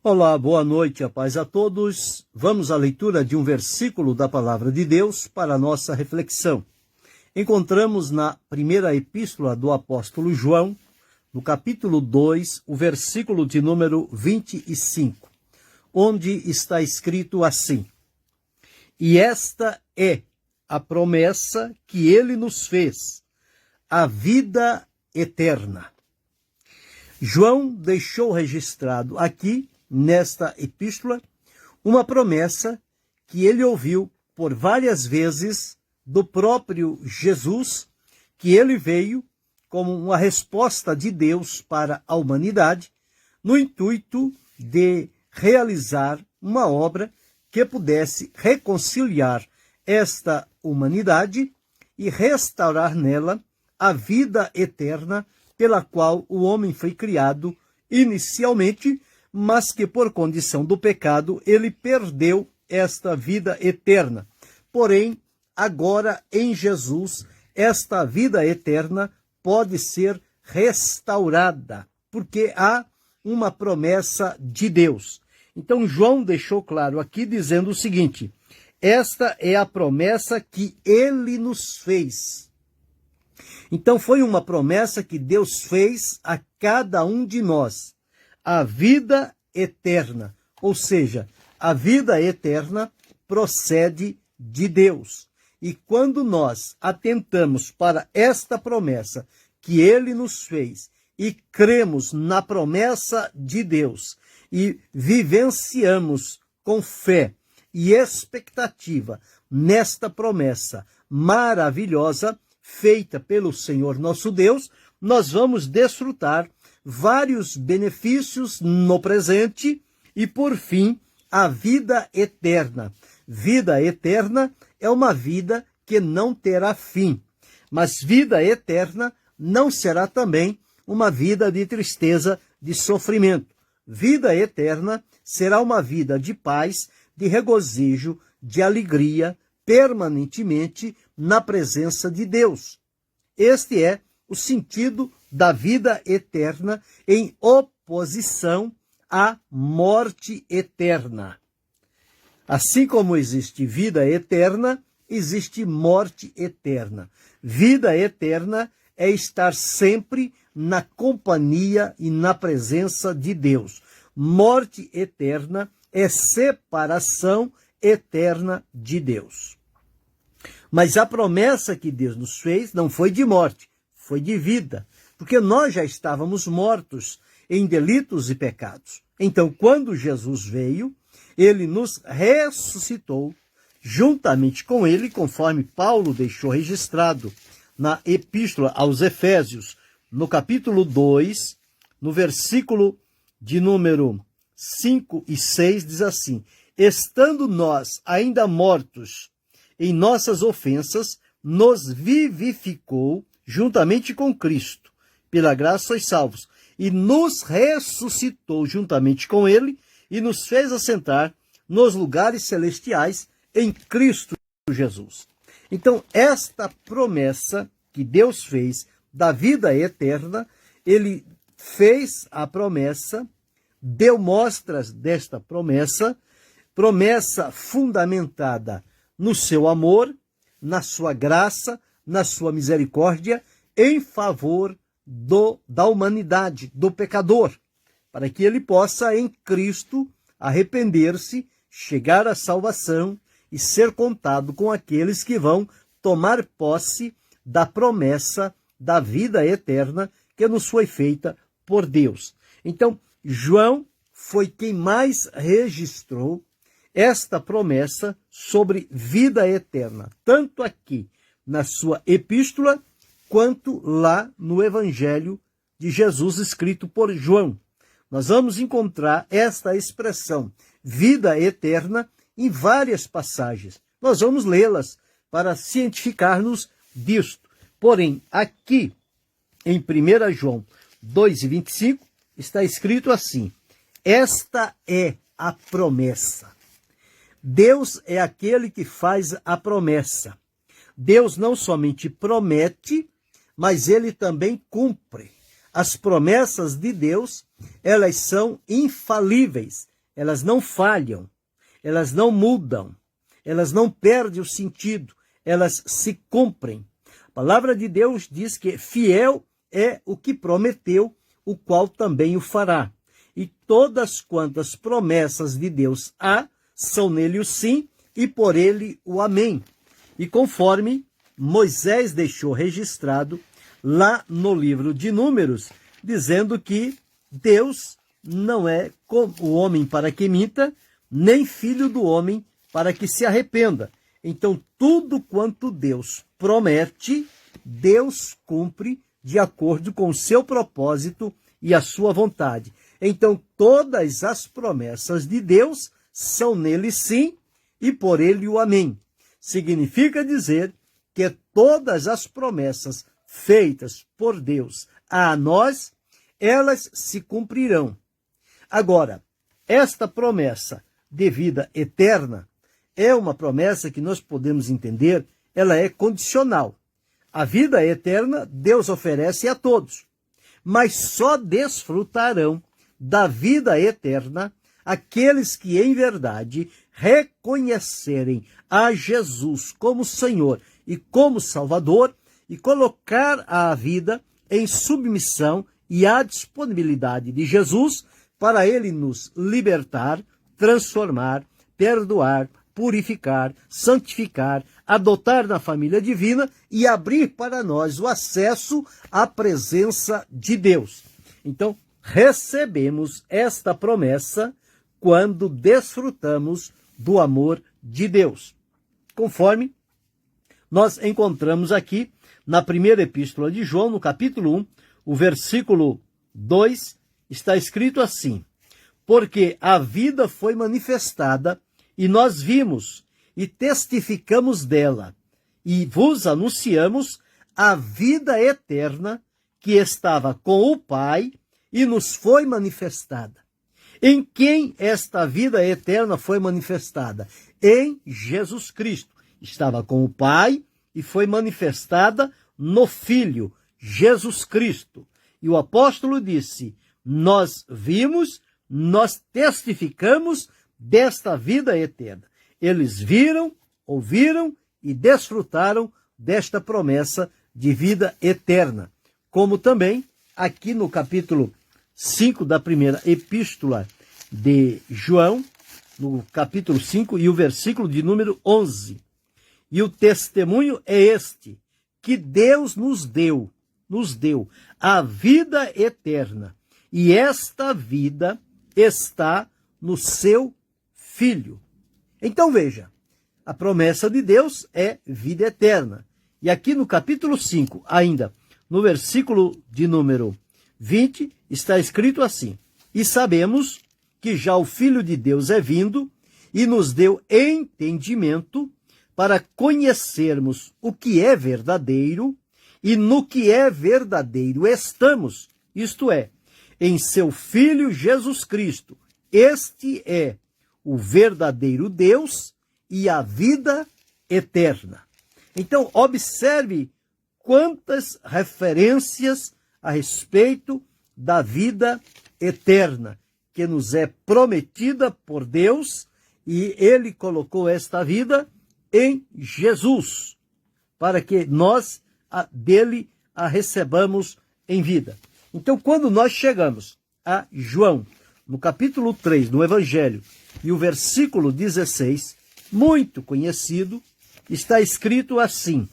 Olá, boa noite, a paz a todos. Vamos à leitura de um versículo da Palavra de Deus para a nossa reflexão. Encontramos na primeira epístola do apóstolo João, no capítulo 2, o versículo de número 25, onde está escrito assim: E esta é a promessa que ele nos fez, a vida eterna. João deixou registrado aqui, nesta epístola, uma promessa que ele ouviu por várias vezes do próprio Jesus, que ele veio como uma resposta de Deus para a humanidade, no intuito de realizar uma obra que pudesse reconciliar esta humanidade e restaurar nela a vida eterna pela qual o homem foi criado inicialmente, mas que por condição do pecado ele perdeu esta vida eterna. Porém, agora em Jesus, esta vida eterna pode ser restaurada, porque há uma promessa de Deus. Então João deixou claro aqui dizendo o seguinte: esta é a promessa que ele nos fez. Então foi uma promessa que Deus fez a cada um de nós. A vida eterna, ou seja, a vida eterna procede de Deus. E quando nós atentamos para esta promessa que ele nos fez e cremos na promessa de Deus e vivenciamos com fé e expectativa nesta promessa maravilhosa feita pelo Senhor nosso Deus, nós vamos desfrutar vários benefícios no presente e, por fim, a vida eterna. Vida eterna é uma vida que não terá fim, mas vida eterna não será também uma vida de tristeza, de sofrimento. Vida eterna será uma vida de paz, de regozijo, de alegria, permanentemente na presença de Deus. Este é o sentido da vida eterna em oposição à morte eterna. Assim como existe vida eterna, existe morte eterna. Vida eterna é estar sempre na companhia e na presença de Deus. Morte eterna é separação eterna de Deus. Mas a promessa que Deus nos fez não foi de morte, foi de vida, porque nós já estávamos mortos em delitos e pecados. Então, quando Jesus veio, ele nos ressuscitou juntamente com ele, conforme Paulo deixou registrado na Epístola aos Efésios, no capítulo 2, no versículo de número 5 e 6, diz assim: estando nós ainda mortos em nossas ofensas, nos vivificou juntamente com Cristo. Pela graça sois salvos. E nos ressuscitou juntamente com ele e nos fez assentar nos lugares celestiais em Cristo Jesus. Então, esta promessa que Deus fez da vida eterna, ele fez a promessa, deu mostras desta promessa, promessa fundamentada no seu amor, na sua graça, na sua misericórdia, em favor da humanidade, do pecador, para que ele possa, em Cristo, arrepender-se, chegar à salvação e ser contado com aqueles que vão tomar posse da promessa da vida eterna que nos foi feita por Deus. Então, João foi quem mais registrou esta promessa sobre vida eterna, tanto aqui na sua epístola, quanto lá no Evangelho de Jesus escrito por João. Nós vamos encontrar esta expressão, vida eterna, em várias passagens. Nós vamos lê-las para cientificar-nos disto. Porém, aqui em 1 João 2:25, está escrito assim: esta é a promessa. Deus é aquele que faz a promessa. Deus não somente promete, mas ele também cumpre. As promessas de Deus elas são infalíveis, elas não falham, elas não mudam, elas não perdem o sentido, elas se cumprem. A palavra de Deus diz que fiel é o que prometeu, o qual também o fará. E todas quantas promessas de Deus há, são nele o sim e por ele o amém. E conforme Moisés deixou registrado lá no livro de Números, dizendo que Deus não é o homem para que minta, nem filho do homem para que se arrependa. Então, tudo quanto Deus promete, Deus cumpre de acordo com o seu propósito e a sua vontade. Então, todas as promessas de Deus são nele sim e por ele o amém. Significa dizer que todas as promessas feitas por Deus a nós, elas se cumprirão. Agora, esta promessa de vida eterna é uma promessa que nós podemos entender, ela é condicional. A vida eterna Deus oferece a todos, mas só desfrutarão da vida eterna aqueles que em verdade reconhecerem a Jesus como Senhor e como Salvador e colocar a vida em submissão e à disponibilidade de Jesus para ele nos libertar, transformar, perdoar, purificar, santificar, adotar na família divina e abrir para nós o acesso à presença de Deus. Então, recebemos esta promessa quando desfrutamos do amor de Deus. Conforme nós encontramos aqui na primeira epístola de João, no capítulo 1, o versículo 2, está escrito assim: porque a vida foi manifestada e nós vimos e testificamos dela e vos anunciamos a vida eterna que estava com o Pai e nos foi manifestada. Em quem esta vida eterna foi manifestada? Em Jesus Cristo. Estava com o Pai e foi manifestada no Filho, Jesus Cristo. E o apóstolo disse: nós vimos, nós testificamos desta vida eterna. Eles viram, ouviram e desfrutaram desta promessa de vida eterna. Como também aqui no capítulo 5 da primeira epístola de João, no capítulo 5 e o versículo de número 11. E o testemunho é este, que Deus nos deu a vida eterna. E esta vida está no seu Filho. Então veja, a promessa de Deus é vida eterna. E aqui no capítulo 5, ainda no versículo de número 20, está escrito assim: e sabemos que já o Filho de Deus é vindo e nos deu entendimento para conhecermos o que é verdadeiro, e no que é verdadeiro estamos, isto é, em seu Filho Jesus Cristo. Este é o verdadeiro Deus e a vida eterna. Então, observe quantas referências a respeito da vida eterna que nos é prometida por Deus, e ele colocou esta vida em Jesus, para que nós dele a recebamos em vida. Então, quando nós chegamos a João, no capítulo 3, no Evangelho, e o versículo 16, muito conhecido, está escrito assim: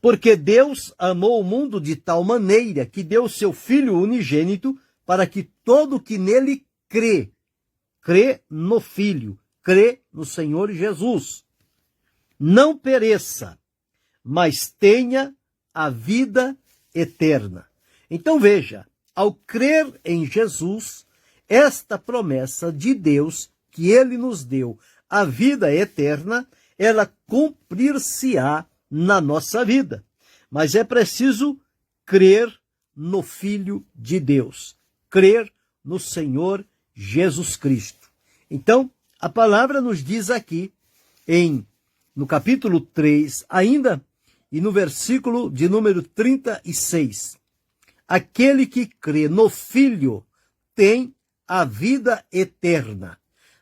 porque Deus amou o mundo de tal maneira que deu seu Filho unigênito para que todo que nele crê no Filho, crê no Senhor Jesus, não pereça, mas tenha a vida eterna. Então veja, ao crer em Jesus, esta promessa de Deus que ele nos deu, a vida eterna, ela cumprir-se-á na nossa vida. Mas é preciso crer no Filho de Deus, crer no Senhor Jesus Cristo. Então, a palavra nos diz aqui, no capítulo 3 ainda, e no versículo de número 36, aquele que crê no Filho tem a vida eterna,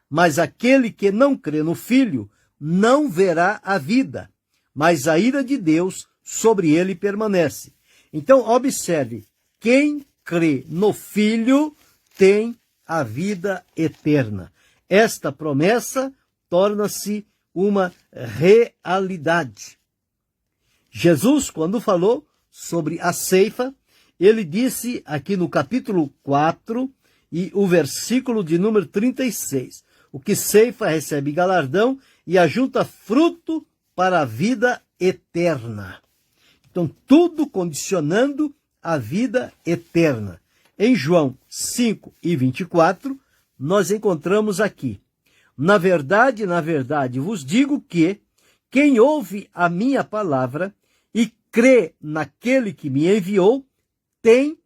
mas aquele que não crê no Filho não verá a vida, mas a ira de Deus sobre ele permanece. Então, observe, quem crê no Filho tem a vida eterna. Esta promessa torna-se uma realidade. Jesus, quando falou sobre a ceifa, ele disse aqui no capítulo 4 e o versículo de número 36, o que ceifa recebe galardão e ajunta fruto para a vida eterna. Então, tudo condicionando a vida eterna. Em João 5 e 24, nós encontramos aqui: na verdade, vos digo que quem ouve a minha palavra e crê naquele que me enviou, tem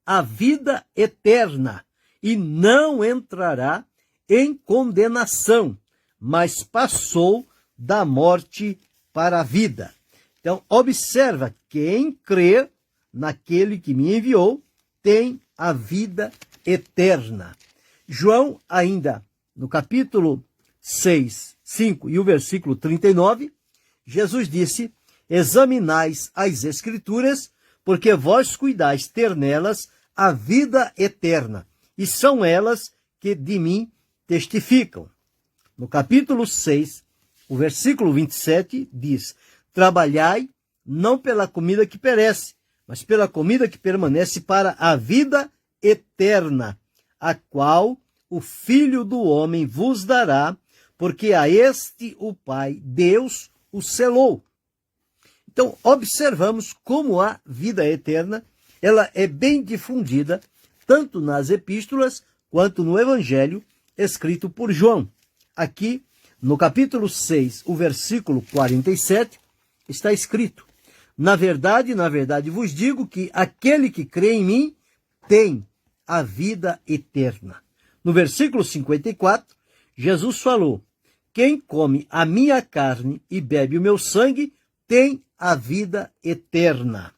a vida eterna e não entrará em condenação, mas passou da morte para a vida. Então, observa, quem crê naquele que me enviou tem a vida eterna. João, ainda no capítulo 6, 5 e o versículo 39, Jesus disse: examinais as Escrituras, porque vós cuidais ter nelas a vida eterna, e são elas que de mim testificam. No capítulo 6, o versículo 27 diz: trabalhai não pela comida que perece, mas pela comida que permanece para a vida eterna, a qual o Filho do Homem vos dará, porque a este o Pai, Deus, o selou. Então, observamos como a vida eterna, ela é bem difundida, tanto nas epístolas, quanto no Evangelho, escrito por João. Aqui, no capítulo 6, o versículo 47, está escrito: na verdade, vos digo que aquele que crê em mim tem a vida eterna. No versículo 54, Jesus falou: quem come a minha carne e bebe o meu sangue tem a vida eterna.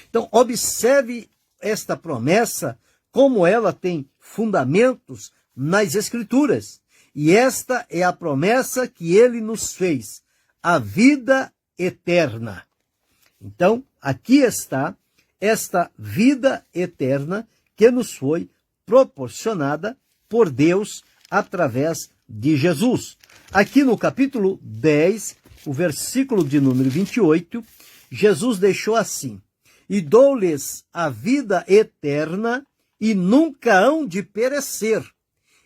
Então, observe esta promessa, como ela tem fundamentos nas Escrituras. E esta é a promessa que ele nos fez, a vida eterna. Então, aqui está esta vida eterna que nos foi proporcionada por Deus através de Jesus. Aqui no capítulo 10, o versículo de número 28, Jesus deixou assim: e dou-lhes a vida eterna e nunca hão de perecer,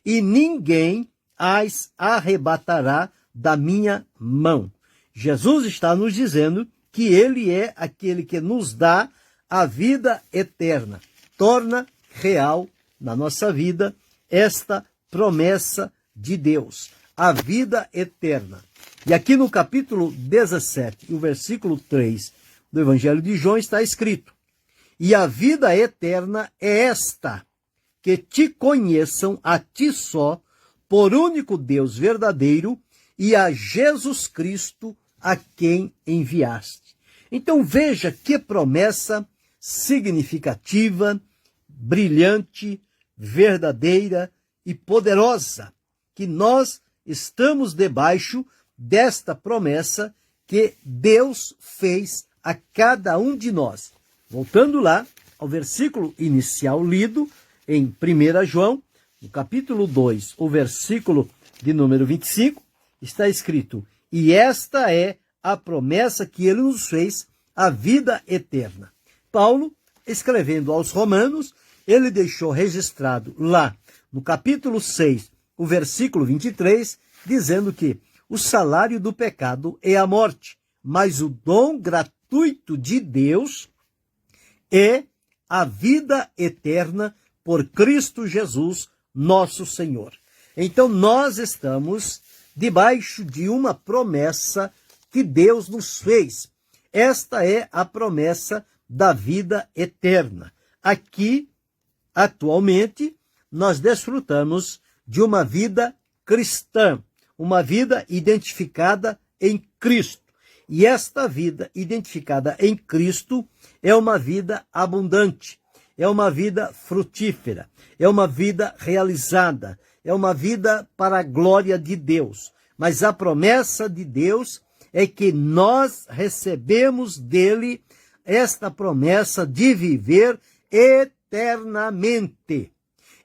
e ninguém as arrebatará da minha mão. Jesus está nos dizendo que ele é aquele que nos dá a vida eterna, torna real na nossa vida esta promessa de Deus, a vida eterna. E aqui no capítulo 17, o versículo 3 do Evangelho de João está escrito: e a vida eterna é esta, que te conheçam a ti só, por único Deus verdadeiro, e a Jesus Cristo, a quem enviaste. Então veja que promessa significativa, brilhante, verdadeira e poderosa, que nós estamos debaixo desta promessa que Deus fez a cada um de nós. Voltando lá ao versículo inicial lido em 1 João, no capítulo 2, o versículo de número 25, está escrito: e esta é a promessa que ele nos fez, a vida eterna. Paulo, escrevendo aos Romanos, ele deixou registrado lá no capítulo 6, o versículo 23, dizendo que o salário do pecado é a morte, mas o dom gratuito de Deus é a vida eterna por Cristo Jesus, nosso Senhor. Então nós estamos debaixo de uma promessa que Deus nos fez. Esta é a promessa da vida eterna. Aqui, atualmente, nós desfrutamos de uma vida cristã, uma vida identificada em Cristo. E esta vida identificada em Cristo é uma vida abundante, é uma vida frutífera, é uma vida realizada, é uma vida para a glória de Deus. Mas a promessa de Deus é que nós recebemos dele esta promessa de viver eternamente.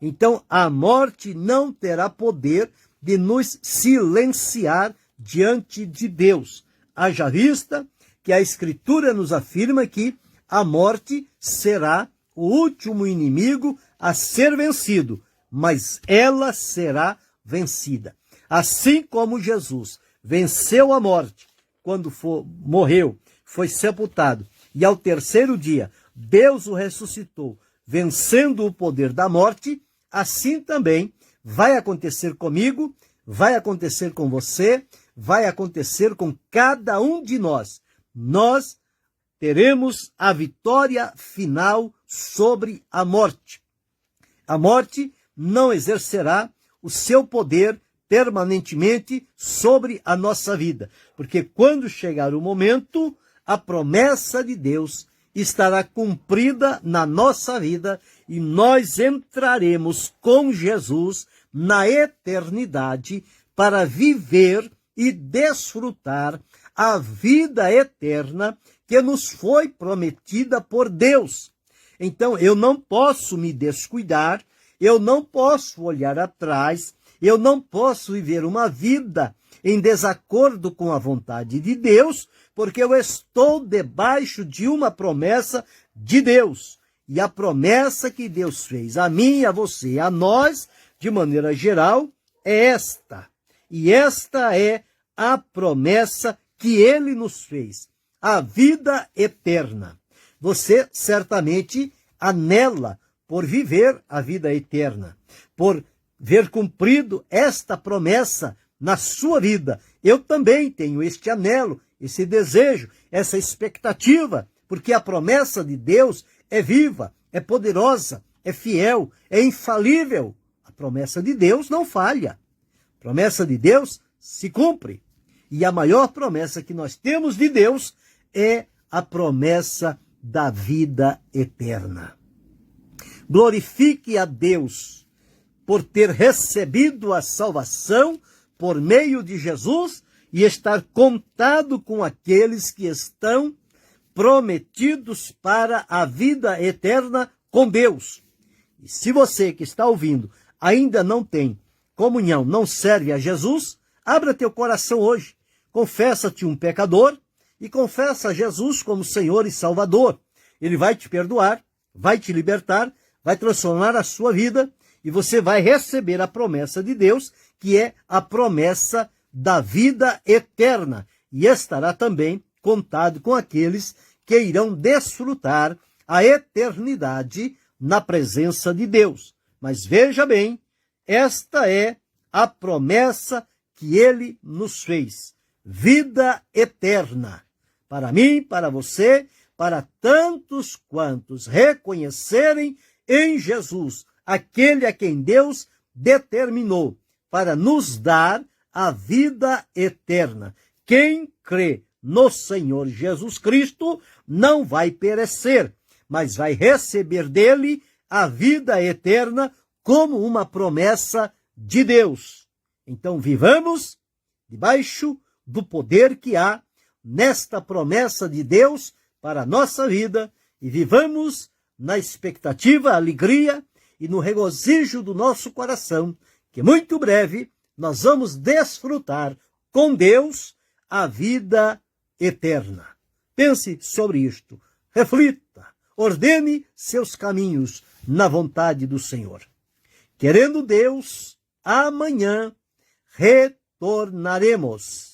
Então, a morte não terá poder de nos silenciar diante de Deus. Haja vista que a Escritura nos afirma que a morte será o último inimigo a ser vencido, mas ela será vencida. Assim como Jesus venceu a morte quando morreu, foi sepultado, e ao terceiro dia Deus o ressuscitou, vencendo o poder da morte, assim também vai acontecer comigo, vai acontecer com você, vai acontecer com cada um de nós. Nós teremos a vitória final sobre a morte. A morte não exercerá o seu poder permanentemente sobre a nossa vida, porque quando chegar o momento, a promessa de Deus estará cumprida na nossa vida e nós entraremos com Jesus na eternidade para viver e desfrutar a vida eterna que nos foi prometida por Deus. Então, eu não posso me descuidar, eu não posso olhar atrás, eu não posso viver uma vida em desacordo com a vontade de Deus, porque eu estou debaixo de uma promessa de Deus. E a promessa que Deus fez a mim, a você, a nós, de maneira geral, é esta. E esta é a promessa que ele nos fez, a vida eterna. Você certamente anela por viver a vida eterna, por ver cumprido esta promessa na sua vida. Eu também tenho este anelo, esse desejo, essa expectativa, porque a promessa de Deus é viva, é poderosa, é fiel, é infalível. A promessa de Deus não falha. A promessa de Deus se cumpre. E a maior promessa que nós temos de Deus é a promessa da vida eterna. Glorifique a Deus por ter recebido a salvação por meio de Jesus e estar contado com aqueles que estão prometidos para a vida eterna com Deus. E se você que está ouvindo ainda não tem comunhão, não serve a Jesus, abra teu coração hoje, confessa-te um pecador e confessa a Jesus como Senhor e Salvador. Ele vai te perdoar, vai te libertar, vai transformar a sua vida e você vai receber a promessa de Deus, que é a promessa da vida eterna, e estará também contado com aqueles que irão desfrutar a eternidade na presença de Deus. Mas veja bem, esta é a promessa que ele nos fez. Vida eterna. Para mim, para você, para tantos quantos reconhecerem em Jesus aquele a quem Deus determinou para nos dar a vida eterna. Quem crê no Senhor Jesus Cristo não vai perecer, mas vai receber dele a vida eterna como uma promessa de Deus. Então vivamos debaixo do poder que há nesta promessa de Deus para a nossa vida e vivamos na expectativa, alegria e no regozijo do nosso coração, que muito breve nós vamos desfrutar com Deus a vida eterna. Pense sobre isto, reflita, ordene seus caminhos na vontade do Senhor. Querendo Deus, amanhã retornaremos.